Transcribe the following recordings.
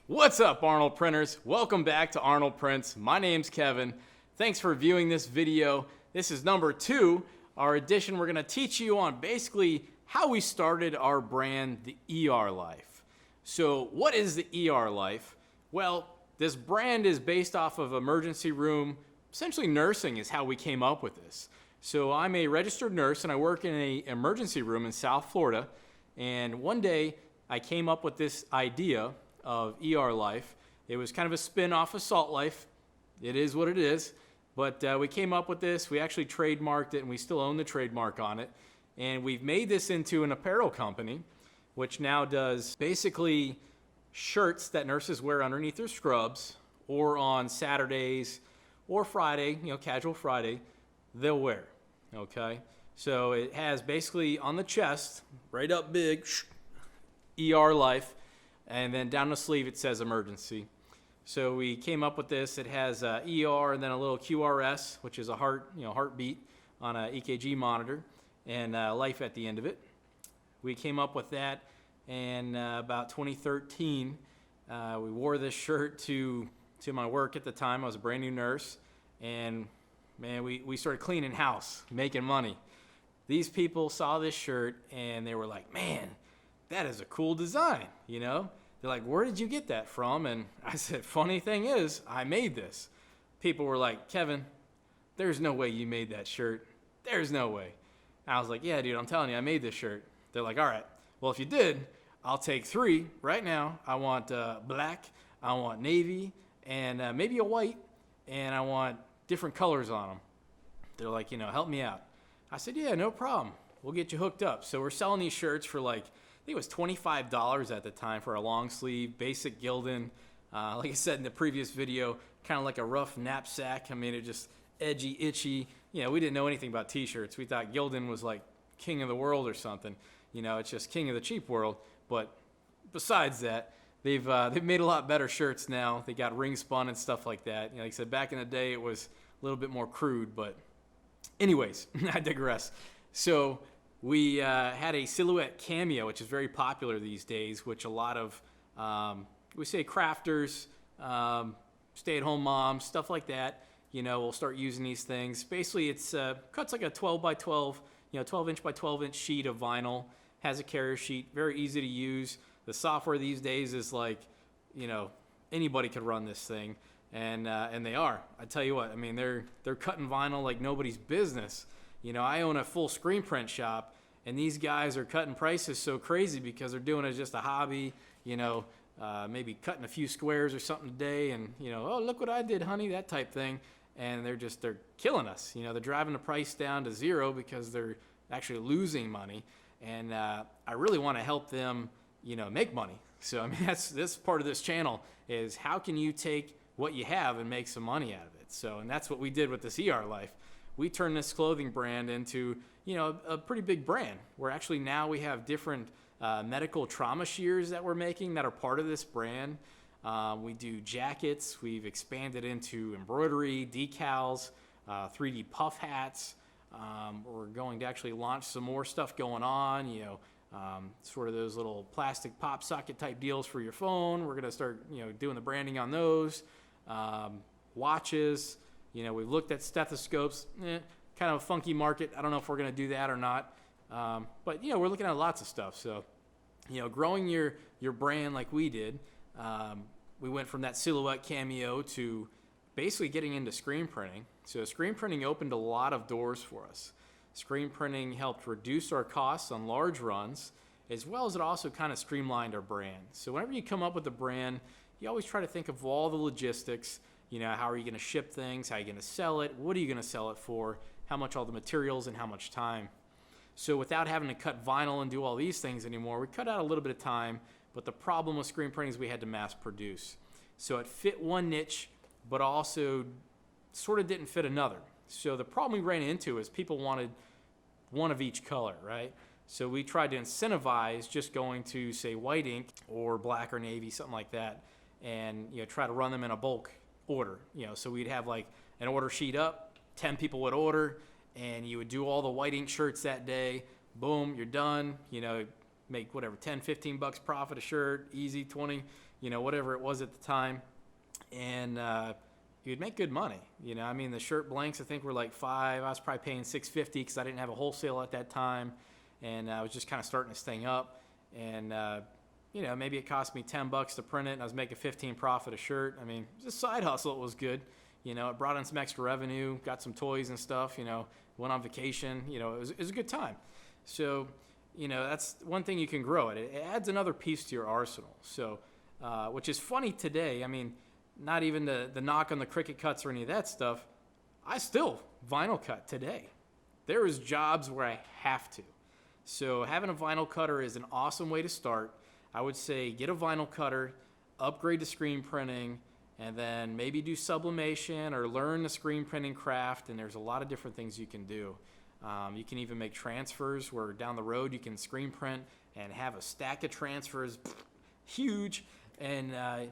What's up, Arnold Printers? Welcome back to Arnold Prints. My name's Kevin. Thanks for viewing this video. This is number 2, our edition. We're going to teach you on basically how we started our brand, the ER Life. So what is the ER Life? Well, this brand is based off of emergency room. Essentially, nursing is how we came up with this. So I'm a registered nurse and I work in an emergency room in South Florida. And one day I came up with this idea of ER Life. It was kind of a spin-off of Salt Life. It is what it is. But we came up with this. We actually trademarked it, and we still own the trademark on it. And we've made this into an apparel company, which now does basically shirts that nurses wear underneath their scrubs, or on Saturdays or Friday, casual Friday, they'll wear. Okay? So it has basically on the chest, right up big, ER Life. And then down the sleeve it says emergency. So we came up with this. It has ER and then a little QRS, which is a heartbeat on an EKG monitor, and life at the end of it. We came up with that in about 2013. We wore this shirt to my work at the time. I was a brand new nurse, and man, we started cleaning house, making money. These people saw this shirt and they were like, man, that is a cool design, They're like, where did you get that from? And I said, funny thing is, I made this. People were like, Kevin, there's no way you made that shirt. There's no way. And I was like, yeah, dude, I'm telling you, I made this shirt. They're like, all right, well, if you did, I'll take 3 right now. I want black, I want navy, and maybe a white, and I want different colors on them. They're like, help me out. I said, yeah, no problem. We'll get you hooked up. So we're selling these shirts for like, I think it was $25 at the time for a long sleeve, basic Gildan. Like I said in the previous video, kind of like a rough knapsack. I mean, it just edgy, itchy. We didn't know anything about t-shirts. We thought Gildan was like king of the world or something. It's just king of the cheap world. But besides that, they've made a lot better shirts now. They got ring spun and stuff like that. Like I said, back in the day, it was a little bit more crude. But anyways, I digress. So we had a Silhouette Cameo, which is very popular these days, which a lot of, we say crafters, stay-at-home moms, stuff like that, will start using these things. Basically, it's cuts like a 12 by 12, 12 inch by 12 inch sheet of vinyl, has a carrier sheet, very easy to use. The software these days is like, anybody could run this thing, and they are. I tell you what, I mean, they're cutting vinyl like nobody's business. I own a full screen print shop, and these guys are cutting prices so crazy because they're doing it as just a hobby, maybe cutting a few squares or something a day, and, oh, look what I did, honey, that type thing. And they're killing us. They're driving the price down to 0 because they're actually losing money. And I really want to help them, make money. So, I mean, that's part of this channel is how can you take what you have and make some money out of it? So, and that's what we did with this ER Life. We turned this clothing brand into, a pretty big brand, where actually now we have different medical trauma shears that we're making that are part of this brand. We do jackets. We've expanded into embroidery, decals, 3D puff hats. We're going to actually launch some more stuff going on, sort of those little plastic pop socket type deals for your phone. We're going to start, doing the branding on those. Watches. We've looked at stethoscopes, kind of a funky market. I don't know if we're going to do that or not. But, we're looking at lots of stuff. So, growing your brand like we did, we went from that Silhouette Cameo to basically getting into screen printing. So screen printing opened a lot of doors for us. Screen printing helped reduce our costs on large runs, as well as it also kind of streamlined our brand. So whenever you come up with a brand, you always try to think of all the logistics. How are you going to ship things? How are you going to sell it? What are you going to sell it for? How much all the materials and how much time? So without having to cut vinyl and do all these things anymore, we cut out a little bit of time, but the problem with screen printing is we had to mass produce. So it fit one niche, but also sort of didn't fit another. So the problem we ran into is people wanted one of each color, right? So we tried to incentivize just going to, say, white ink or black or navy, something like that, and try to run them in a bulk order. So we'd have like an order sheet up, 10 people would order, and you would do all the white ink shirts that day. Boom, you're done. Make whatever, 10, 15 bucks profit a shirt, easy, 20, whatever it was at the time. And you'd make good money. I mean, the shirt blanks, I think, were like $5. I was probably paying $6.50 because I didn't have a wholesale at that time. And I was just kind of starting this thing up. And, maybe it cost me $10 to print it, and I was making 15 profit a shirt. I mean, it was a side hustle. It was good. It brought in some extra revenue, got some toys and stuff, went on vacation. It was a good time. So, that's one thing you can grow it. It adds another piece to your arsenal. So, which is funny today. I mean, not even the knock on the Cricut cuts or any of that stuff. I still vinyl cut today. There is jobs where I have to. So having a vinyl cutter is an awesome way to start. I would say get a vinyl cutter, upgrade to screen printing, and then maybe do sublimation or learn the screen printing craft. And there's a lot of different things you can do. You can even make transfers where down the road you can screen print and have a stack of transfers, huge, and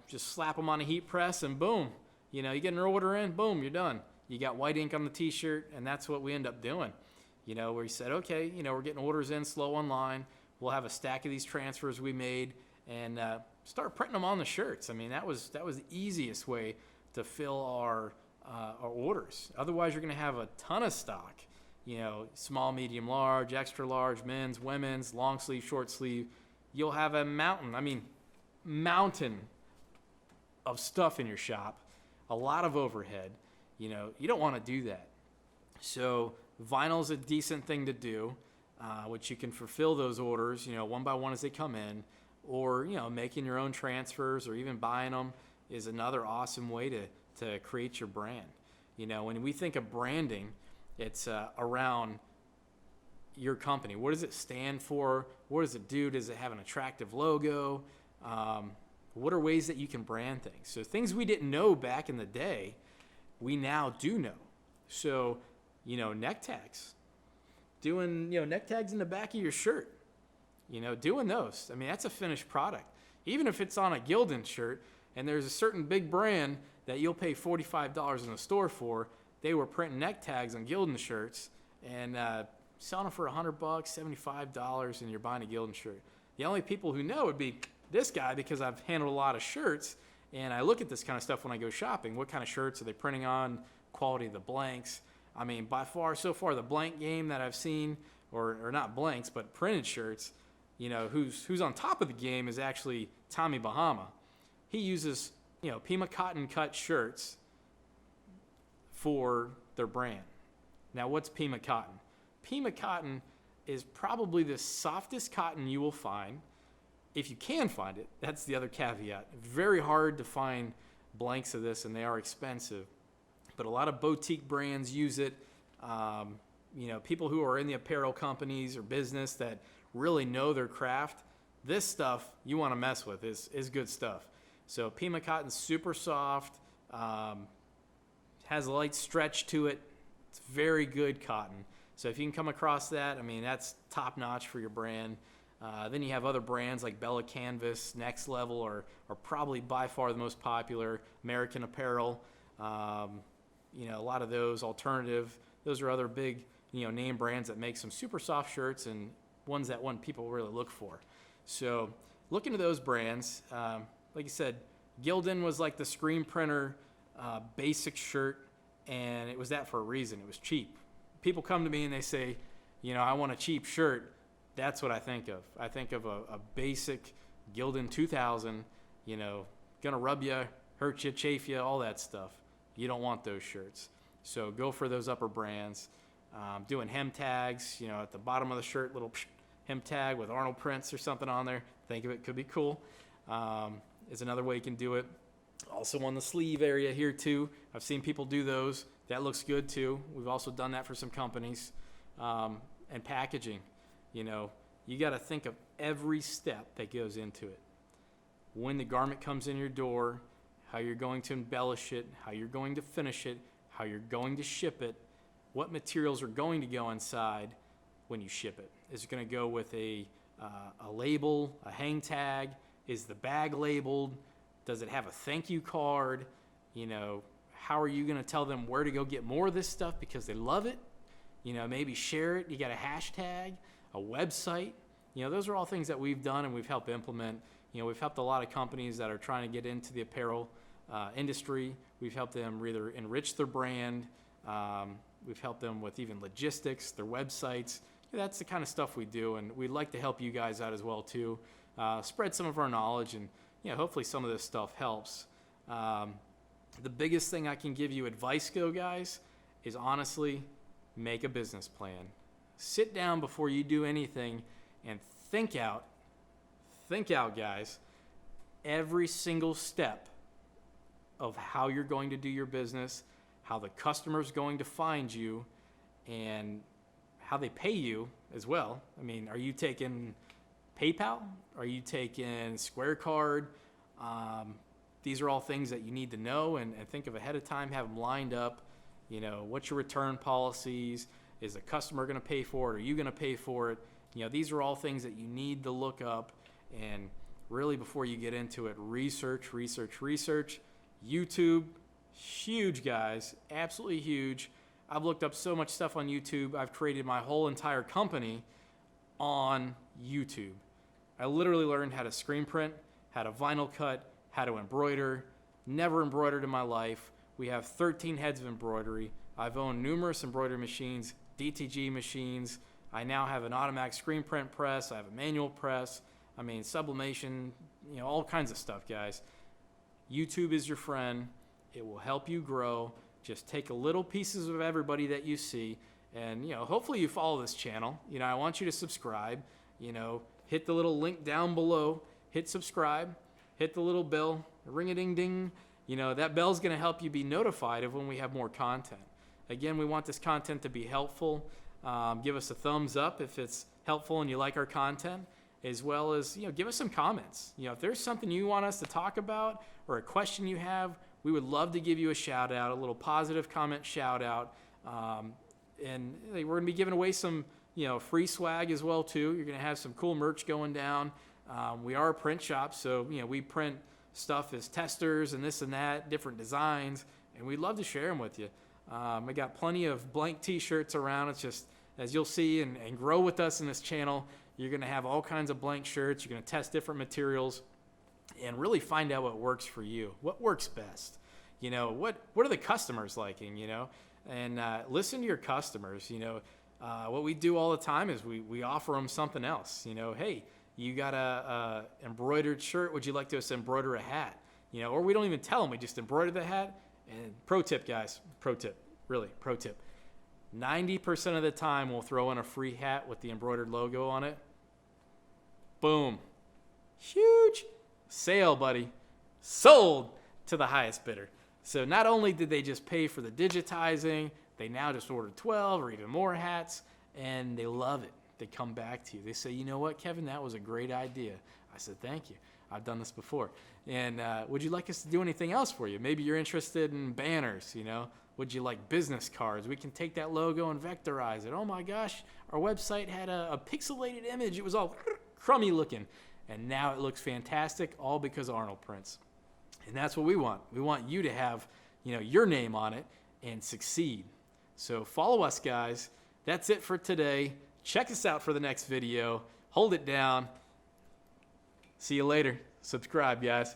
just slap them on a heat press and boom. You get an order in, boom, you're done. You got white ink on the t-shirt, and that's what we end up doing. Where you said, okay, we're getting orders in slow online. We'll have a stack of these transfers we made and start printing them on the shirts. I mean, that was the easiest way to fill our orders. Otherwise, you're going to have a ton of stock. Small, medium, large, extra large, men's, women's, long sleeve, short sleeve. You'll have a mountain of stuff in your shop, a lot of overhead. You don't want to do that. So vinyl's a decent thing to do, which you can fulfill those orders, one by one as they come in, or, making your own transfers or even buying them is another awesome way to create your brand. When we think of branding, it's around your company. What does it stand for? What does it do? Does it have an attractive logo? What are ways that you can brand things? So things we didn't know back in the day, we now do know. So, neck tags. Doing, neck tags in the back of your shirt. Doing those. I mean, that's a finished product. Even if it's on a Gildan shirt and there's a certain big brand that you'll pay $45 in the store for, they were printing neck tags on Gildan shirts and selling them for $100, $75, and you're buying a Gildan shirt. The only people who know would be this guy because I've handled a lot of shirts and I look at this kind of stuff when I go shopping. What kind of shirts are they printing on? Quality of the blanks. I mean, so far, the blank game that I've seen, or not blanks, but printed shirts, who's on top of the game is actually Tommy Bahama. He uses, Pima cotton cut shirts for their brand. Now, what's Pima cotton? Pima cotton is probably the softest cotton you will find. If you can find it, that's the other caveat. Very hard to find blanks of this, and they are expensive. But a lot of boutique brands use it. People who are in the apparel companies or business that really know their craft, this stuff you want to mess with is good stuff. So Pima cotton's super soft, has a light stretch to it. It's very good cotton. So if you can come across that, I mean, that's top notch for your brand. Then you have other brands like Bella Canvas, Next Level are probably by far the most popular. American Apparel, a lot of those. Alternative, those are other big, name brands that make some super soft shirts and ones that people really look for. So look into those brands. Like you said, Gildan was like the screen printer basic shirt, and it was that for a reason. It was cheap. People come to me and they say, I want a cheap shirt. That's what I think of. I think of a basic Gildan 2000, gonna rub you, hurt you, chafe you, all that stuff. You don't want those shirts. So go for those upper brands. Doing hem tags, at the bottom of the shirt, little hem tag with Arnold Prints or something on there. Think of it, could be cool. Is another way you can do it. Also on the sleeve area here too. I've seen people do those. That looks good too. We've also done that for some companies. And packaging, you got to think of every step that goes into it. When the garment comes in your door, how you're going to embellish it, how you're going to finish it, how you're going to ship it, what materials are going to go inside when you ship it. Is it going to go with a label, a hang tag? Is the bag labeled? Does it have a thank you card? How are you going to tell them where to go get more of this stuff because they love it? Maybe share it. You got a hashtag, a website. Those are all things that we've done and we've helped implement We've helped a lot of companies that are trying to get into the apparel industry. We've helped them either enrich their brand. We've helped them with even logistics, their websites. That's the kind of stuff we do, and we'd like to help you guys out as well too. Spread some of our knowledge, and hopefully some of this stuff helps. The biggest thing I can give you advice guys, is honestly make a business plan. Sit down before you do anything and think out guys, every single step of how you're going to do your business, how the customer's going to find you, and how they pay you as well. I mean, are you taking PayPal? Are you taking Square Card? These are all things that you need to know and think of ahead of time, have them lined up. What's your return policies? Is the customer going to pay for it? Are you going to pay for it? These are all things that you need to look up, and really before you get into it, research. YouTube, huge guys, absolutely huge. I've looked up so much stuff on YouTube. I've created my whole entire company on YouTube. I literally learned how to screen print, how to vinyl cut, how to embroider. Never embroidered in my life. We have 13 heads of embroidery. I've owned numerous embroidery machines, DTG machines. I now have an automatic screen print press. I have a manual press. I mean, sublimation, all kinds of stuff, guys. YouTube is your friend. It will help you grow. Just take a little pieces of everybody that you see, and hopefully you follow this channel. I want you to subscribe. Hit the little link down below. Hit subscribe. Hit the little bell. Ring-a-ding-ding. That bell's going to help you be notified of when we have more content. Again, we want this content to be helpful. Give us a thumbs up if it's helpful and you like our content, as well as give us some comments. If there's something you want us to talk about or a question you have, we would love to give you a shout out, a little positive comment shout out. And we're going to be giving away some free swag as well too. You're going to have some cool merch going down. We are a print shop, so we print stuff as testers and this and that, different designs, and we'd love to share them with you. We got plenty of blank t-shirts around. It's just, as you'll see and grow with us in this channel, you're going to have all kinds of blank shirts. You're going to test different materials and really find out what works for you, what works best. What are the customers liking, and listen to your customers. What we do all the time is we offer them something else. Hey, you got a embroidered shirt. Would you like us to embroider a hat? Or we don't even tell them. We just embroider the hat. And pro tip, guys, pro tip. 90% of the time we'll throw in a free hat with the embroidered logo on it. Boom. Huge sale, buddy. Sold to the highest bidder. So not only did they just pay for the digitizing, they now just ordered 12 or even more hats, and they love it. They come back to you. They say, you know what, Kevin, that was a great idea. I said, thank you. I've done this before. And would you like us to do anything else for you? Maybe you're interested in banners, Would you like business cards? We can take that logo and vectorize it. Oh my gosh, our website had a pixelated image. It was all crummy looking. And now it looks fantastic, all because of Arnold Prints. And that's what we want. We want you to have, your name on it and succeed. So follow us, guys. That's it for today. Check us out for the next video. Hold it down. See you later. Subscribe, guys.